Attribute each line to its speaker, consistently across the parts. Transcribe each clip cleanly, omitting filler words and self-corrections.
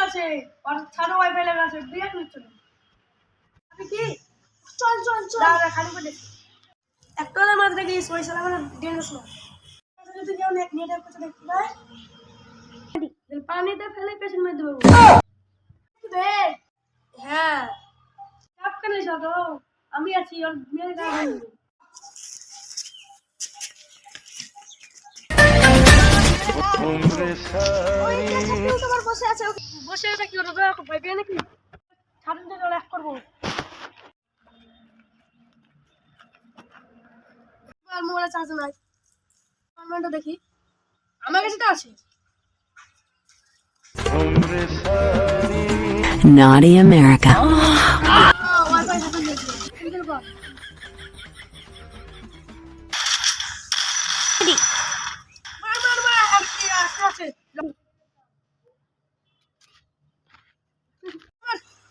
Speaker 1: আছে আর ছাড়ো ওয়াইফাই লাগা আছে বিরাট নিচ্ছিল আপনি কি চল চল চল দাঁড়া খালি করে একটা হলে মাত্র দেখি পয়সা লাগানো ডেঞ্জারাস না যদি কেউ নেট অফ করতে দেখতে পায় পানিতে ফেলে পেছন মেরে দেবো বে হ্যাঁ চাপ কেন সাদো আমি আছি আর মেরে গায়ে তোমার বসে আছে বসে এটা কি করবে ভয় পেয়ে নাকি ছাড়ুন তো জল এক করবো আর মোবাইলে চার্জ নাই কমেন্টটা দেখি আমার কাছে তো আছে
Speaker 2: Naughty America.
Speaker 1: ওয়াইফাই হাতে নিয়ে কি করব মার আছে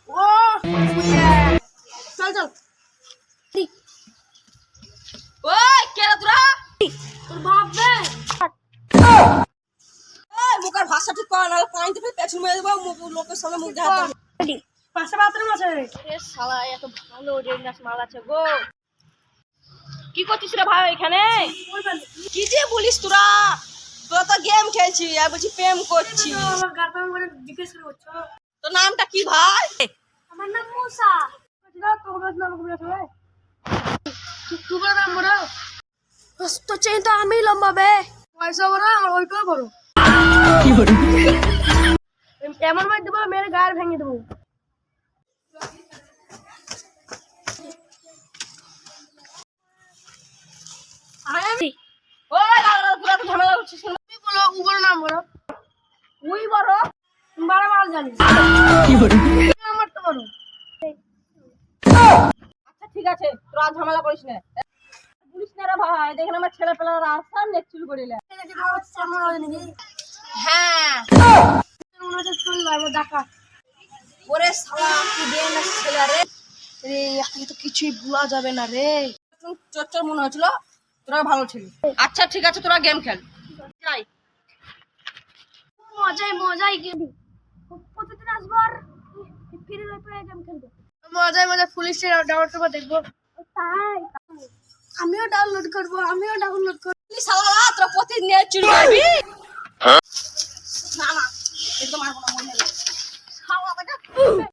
Speaker 1: ও চল চল
Speaker 3: ওই কেরা তোরা
Speaker 1: তোর বাপ বে
Speaker 3: এই মুখের ভাষা ঠিক কর না পানিতে ফেলে পেছন মেরে দেবো লোকের সামনে মুখ দেখা
Speaker 1: পাশে বাথরুম আছে
Speaker 3: এ শালা এত ভালো ডেঞ্জারাস মাল আছে গো কি করছিস রে ভাই এখানে কি যে বলিস তোরা তোরা তো গেম খেলছি আর বলছি প্রেম করছি
Speaker 1: আমার গার্লফ্রেন্ড বলে জিজ্ঞেস করছো
Speaker 3: তোর নামটা কি ভাই
Speaker 1: আমার নাম মুসা না তোমার নাম কি আছে তোমার নাম বড় তো চেন তো আমি লম্বা বে পয়সা বড় আমার ওইটাও বড় কি বড় এমন মার দেবো মেরে গায়ের ভেঙে দেবো
Speaker 3: ওই দাদা তোরা তো ঝামেলা করছিস
Speaker 1: তুমি বলো ও বড় নাম বড়
Speaker 3: ওই বড়
Speaker 1: তুমি বড় মাল জানিস
Speaker 2: কি বড়
Speaker 1: আমার তো বড়
Speaker 3: আচ্ছা ঠিক আছে তোরা আর ঝামেলা করিস না বলিস না রে ভাই দেখেন আমার ছেলে পেলার রাস্তা নেক চুল করিলে হ্যাঁ ওরে শালা কি দেন ছেলে রে রে এখন তো কিছুই ভুলা যাবে না রে চচ্চর মনে হয়েছিল তোরা ভালো ছিলি আচ্ছা ঠিক আছে তোরা গেম খেল যাই
Speaker 1: মজাই প্রতিদিন আসবো আর ফিরে গেম খেলবো মজায় পুলিশ ডাউনলোড করবো দেখবো তাই আমিও ডাউনলোড করবো
Speaker 3: শালা তোরা প্রতিদিন চুরি করবি না না একদম আর কোনো মনে নেই